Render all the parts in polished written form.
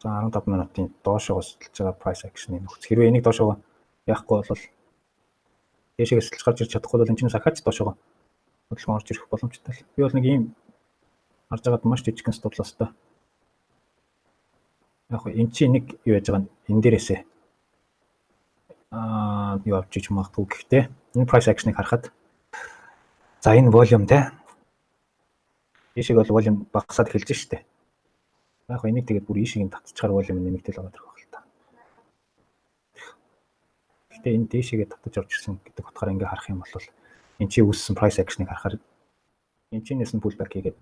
За 15 минутын доошоо өсөлтөж байгаа price action-ыг нөхц. Хэрвээ энийг доошоо яахгүй бол дээшээс өсөлтөж гарч ирж чадахгүй бол энэ чинь сахаач доошоо хөдөлгөөн орж ирэх боломжтой л. Би бол нэг ийм харж байгаад маш жижигхэн stop loss-тай. Яг энэ чинь нэг юу яаж байгаа энэ дээрээсээ юу авч иж магадгүй гэхдээ энэ price action-ыг харахад за энэ volume те ийшиг бол volume багасаад эхэлж штэ. Яг энийг тэгээд бүр ийшиг нь татчихаар volume нэмэгдэл байгаа дөрөв хэл та. Гэхдээ энэ дээшигээ татаж орж ирсэн гэдэг утгаараа ингээ харах юм бол энэ чи үүссэн price action-ыг харахаар энэ чинээс нь pullback хийгээд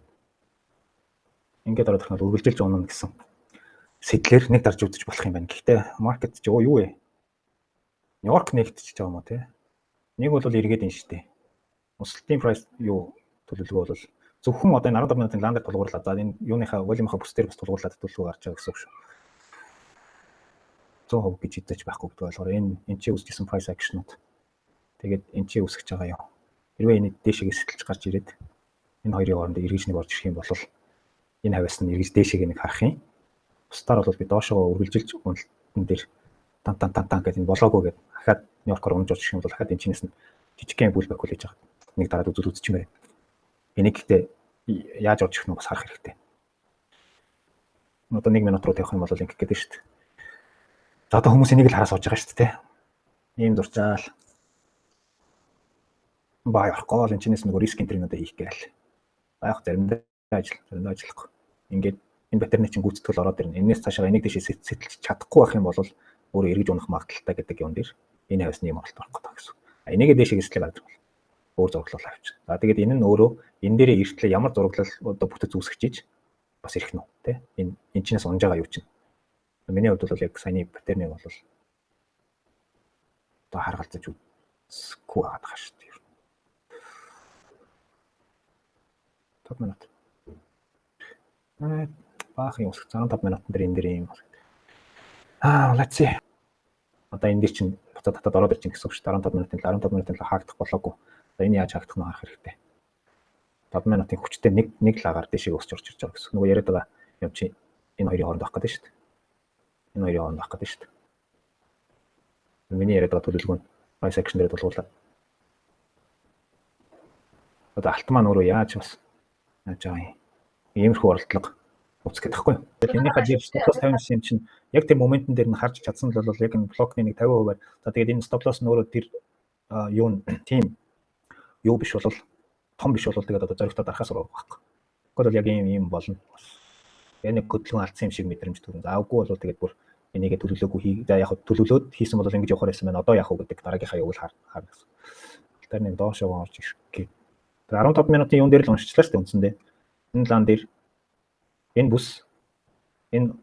ингээд ороод ирэх нь үргэлжилж унана гэсэн сэтлэр нэг дарж үзэж болох юм байна. Гэхдээ market ч юу вэ? Нью-Йорк нэгтчихэж байгаа юм уу те? Нэг бол эргээд ин штэ. Өсөлтийн price юу төлөвлөгөө бол зөвхөн одоо энэ 15 минутын ландер тулгуурлаа. За энэ юуныхаа волюмынхаа бүс дээр бас тулгуурлаад төлөвлөгөө гарч байгаа гэсэн үг шүү. 100% гэж хэлж байхгүй гэдэг болохоор энэ чи үсчихсэн price action-ууд. Тэгээд энэ чи үсгэж байгаа юм. Хэрвээ энэ дээшээ сэтэлж гарч ирээд энэ хоёрын хооронд эргэж нэг орж ирэх юм бол энэ хавьяас нь эргэж дээшээ нэг харах юм. Бусдаар бол би доошоо үргэлжилж үнэлтэн дээр тан гэдэг энэ болоогүй гэдэг дахиад Нью-Йоркоор унж орж ирэх юм бол дахиад энэ чинээс нь жижигхэн pullback хүлээж байгаа. Нэг дараад үзчихмээр. Энийг гэхдээ яаж орж ирэх нь бас харах хэрэгтэй. Одоо 1 минут руу тавих юм бол ингэх гэдэг шүү дээ. За одоо хүмүүс энийг л хараа сууж байгаа шүү дээ. Ийм дурчаал. Баа явахгүй бол энэ чинээс нөгөө риск энтринуудаа хийх гээл. Баах заримдаа ажиллахгүй. Ингээд энэ батарейны чинь гүйцэтгэл ороод ирнэ. Энээс цаашаа энийг дэшээ сэтэлж чадахгүй байх юм бол өөрөө эргэж унах магадaltaй гэдэг юм дээр энэ хавьсны юм оролт орох гэдэг гэсэн. Энийгээ дэшээ сэтэлж гаргаж байна. Өөр зураглал авч. За тэгээд энэ нь өөрөө энэ дээрээ эртлээ ямар зураглал одоо бүтэц үүсгэж бас ирэх нь тий. Энэ чинээс унж байгаа юу чинь. Миний хувьд бол яг саяны паттерныг бол одоо харгалзаж үзэхгүй байгаа даа шүү дээ. 5 минут. Баах юм өсөх 15 минутын дээр энэ дээр юм. Let's see. Одоо энэ дээр чинь буцаад татаад ороод ирж гэсэн үг шүү дээ. 15 минутын хаагдах болоогүй. За энэ яаж хаагдах нь харах хэрэгтэй. 5 минутын хүчтэй нэг лагаар дэшиг өсч орж ирж байгаа гэсэн. Нөгөө яриад байгаа юм чи энэ хоёрын хооронд байх гэдэг шүү дээ. Энэ хоёрын хооронд байх гэдэг шүү дээ. Миний яриад байгаа төлөвлөгөө нь price action дээр тулгуурлаа. Одоо алт маань өөрөө яаж байгаа юм. Иймэрхүү оролдлого үүсгэх гэхгүй. Энэний хажууд stop loss 50 юм чинь яг тэр моментн дээр нь харж чадсан л бол яг энэ блокны нэг 50%-аар за тэгээд энэ stop loss нь өөрөө тэр юу тийм юу биш бол том биш бол тэгээд одоо зоригтой дарахаас урах байхгүй. Гэхдээ бол яг ийм болно. Энэ хөдөлгөөн алдсан юм шиг мэдрэмж төрөн. Заавгүй бол тэгээд бүр энийгээ төлөвлөөгүй хий. За яг төлөвлөөд хийсэн бол ингэж явахаар байсан байна. Одоо яах вэ гэдэг дараагийнхаа явуул харна гэсэн. Тэр нэг доошоо орж ирэх гээ. Тэр 15 минутын юун дээр л уншчихлаа шүү дээ үндсэндээ. Энэ лан дээр энэ бүс энэ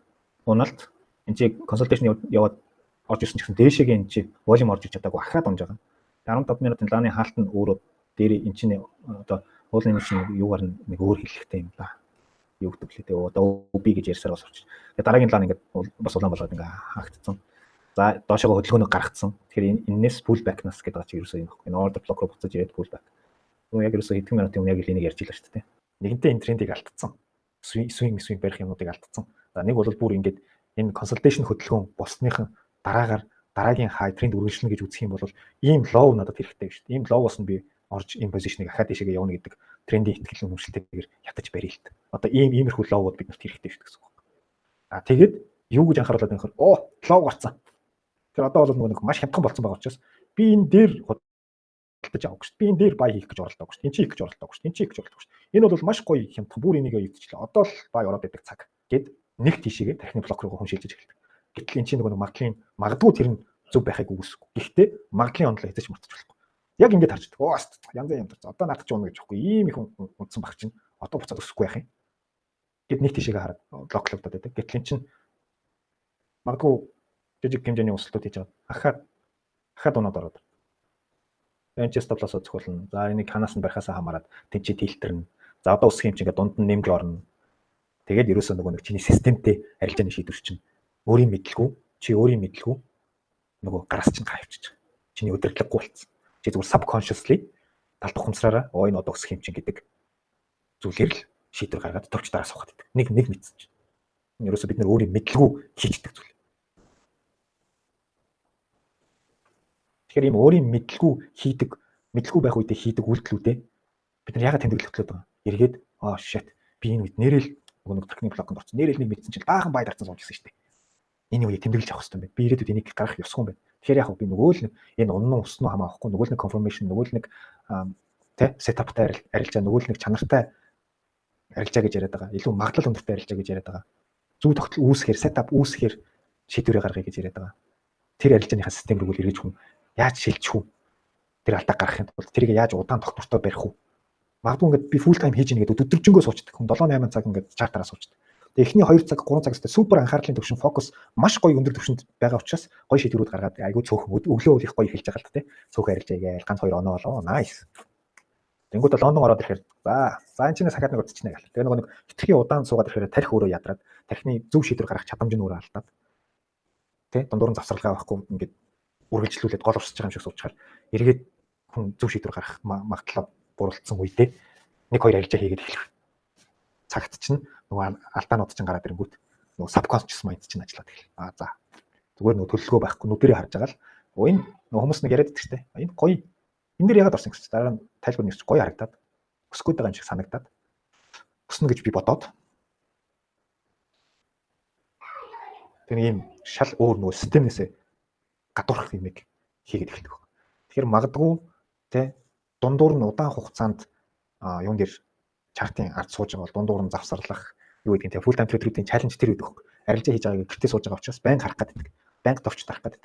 уналт энэ чи консультейшн яваад орж ирсэн ч гэсэн дээшээгээ энэ чи волюм орж иж чадаагүй ахаад унж байгаа. 15 минутын лааны хаалт нь өөрөө дээр энэ чинь одоо уулын чинь юугаар нэг өөр хэлэхтэй юм да. Юу гэдэг лээ те одоо OB гэж ярьсаар бас орчих. Тэгээ дараагийн лан ингээд бас улаан болоод ингээ хаагдсан. За доошоо хөдөлгөөнөд гаргацсан. Тэгэхээр энэс pullback-наас гэдэг байгаа чи ерөөсөө юм баггүй. Энэ order block руу буцаж ирээд pullback. Юу яг ерөөсөө хэдэн минутын өмнө яг энийг ярьж илаа шүү дээ. Нэгэнтээ энэ трендийг алдсан. Swing барих юмнуудыг алдсан. За нэг бол бүр ингээд энэ consultation хөдөлгөөн босныхан дараагийн high trend үргэлжлэнэ гэж үзэх юм бол ийм low надад хэрэгтэй шүү дээ. Ийм low-оос нь би орж энэ позишнийг ахаад ишээгээ явна гэдэг трендийн ихтгэл үнэмшилтэйгээр ятаж барья л та. Одоо иймэрхүү low-уд биднэрт хэрэгтэй шүү дээ гэсэн үг. Тэгээд юу гэж анхааруулад байхаар low гарцсан. Тэр одоо бол нэг маш хямдхан болсон байгаа учраас би энэ дээр худалдаж авах гэж. Би энэ дээр buy хийх гэж оролддог шүү дээ. Энэ чи хийх гэж оролддог шүү дээ. Энэ чи хийх гэж оролддог шүү дээ. Энэ бол маш гоё хямдхан бүр энийг өвдчихлээ. Одоо л buy ороод байдаг цаг гэд нэг тийшээгээ тархины блок руу хүн шилжиж эхэлдэг. Гэтэл энэ чинь нэг магадлалын магадгүй тэр нь зөв байхыг үгүйсэхгүй. Гэхдээ магадлалын онолоо хэзээ ч мартаж болохгүй. Яг ингэж харждаг. Янз янз юм. Одоо наадах ч унаа гэж байхгүй. Ийм их унтсан баг чинь одоо буцаад өсөхгүй байх юм. Гэт нэг тийшээгээ хараад блоклогдоод байдаг. Гэтэл энэ чинь магадгүй жижиг хэмжээний өсөлтүүд хийж байгаа. Ахаад унаад ороод. Энэ ч stop loss үзэх болно. За энийг ханаас нь барихаас хамаарат тэнцээ тэлтэрнэ. За одоо өсөх юм чинь ингээд дунд нь нэмж орно. Тэгээд ерөөсөө нөгөө нэг чиний системтэй арилжааны шийдвэр чинь өөрийн мэдлгүй нөгөө гараас чинь гайвчиж байгаа. Чиний өдөртлөггүй болцсон. Чи зүгээр subconsciously талд ухамсараараа энэ одоо өсөх юм чинь гэдэг зүйлээр л шийдвэр гаргаад товч дараа суугаад байдаг. Нэг мэдсэн чинь. Ерөөсөө бид нэр өөрийн мэдлгүй хийчдэг зүйл. Тэгэхээр ийм өөрийн мэдлгүй байх үедээ хийдэг үйлдэлүүдээ бид нар яагаад тэмдэглэхлээд байгаа. Эргээд shit би энэ үед нэрэл нөгөө техник блоконд орсон. Нэрэл нэг мэдсэн чинь баахан бай дарсан сууж гисэн шүү дээ. Энэ үеийг тэмдэглэж авах хэрэгтэй юм байна. Би ирээдүйд энийг гаргах ёсгүй юм байна. Тэгэхээр яг би нөгөө л энэ уннуу уснуу хамаахгүй нөгөө л нэг confirmation нөгөө л нэг setup-тай арилжаа нөгөө л нэг чанартай арилжаа гэж яриад байгаа. Илүү магадлал өндөртэй арилжаа гэж яриад байгаа. Зөв тогтол үүсгэхээр setup үүсгэхээр шийдвэрээ гаргая гэж яриад байгаа. Тэр арилжааныхаа систем рүү эргэж хүн яаж шилжих үү? Тэр алдаа гаргахын тулд тэрийг яаж удаан тогтвортой барих үү? Магадгүй ингээд би full time хийж ийн гэдэг өдөржингөө суучдаг. Хүн 7-8 цаг ингээд чартаараа суучдаг. Тэгээ эхний 2 цаг 3 цагаас супер анхаарлын төвшин фокус маш гоё өндөр төвшөнд байгаа учраас гоё шийдвэрүүд гаргаад айгүй цөөхөн өглөө их гоё эхэлж байгаа л та тий. Цөөхөн арилжаа гээл ганц 2 оноо болоо. Nice. Тэнгүүд Лондон ороод ирэхээр за энэ чинь сахад нэг удчихна гэл. Тэгээ нөгөө нэг хитрхи удаан суугаад ирэхээр тарих өөрөө ядраад тархины зөв шийдвэр гаргах чадамж нь өөрөө алдаад. Тэ дундуур нь завсралгаа авахгүй ингээд үргэлжлүүлээд гол урсаж байгаа юм шиг суучаар эргээд хүн зөв шийдвэр гаргах магадлал буралдсан үедээ 1-2 арилжаа хийгээд эхлэх. Цагт чинь нөгөө алдаанууд чинь гараад ирэнгүүт нөгөө subconscious mind чинь ажиллаад эхэлнэ. За зүгээр нөгөө төлөвлөгөө байхгүй нүдэрээ харж байгаа л энэ нөгөө хүмүүс нэг яриад идэх штэ. Энэ гоё. Энэ дэр яагаад орсон гэсэн чинь дараа нь тайлбар нэгч гоё харагдаад өсгөөд байгаа юм шиг санагдаад өснө гэж би бодоод тэр ийм шал өөр нөгөө системнээсээ гадуурх юмыг хийгээд эхэлдэг. Тэгэхээр магадгүй тэ дундуур нь удаан хугацаанд юун дээр чартын ард сууж байгаа бол дундуур нь завсарлах юу гэдгийг тэ full time trader-уудын challenge тэр үүдэг. Арилжаа хийж байгааг гэртээ сууж байгаа учраас байнга харах гэдэг. Байнга товч тарах гэдэг.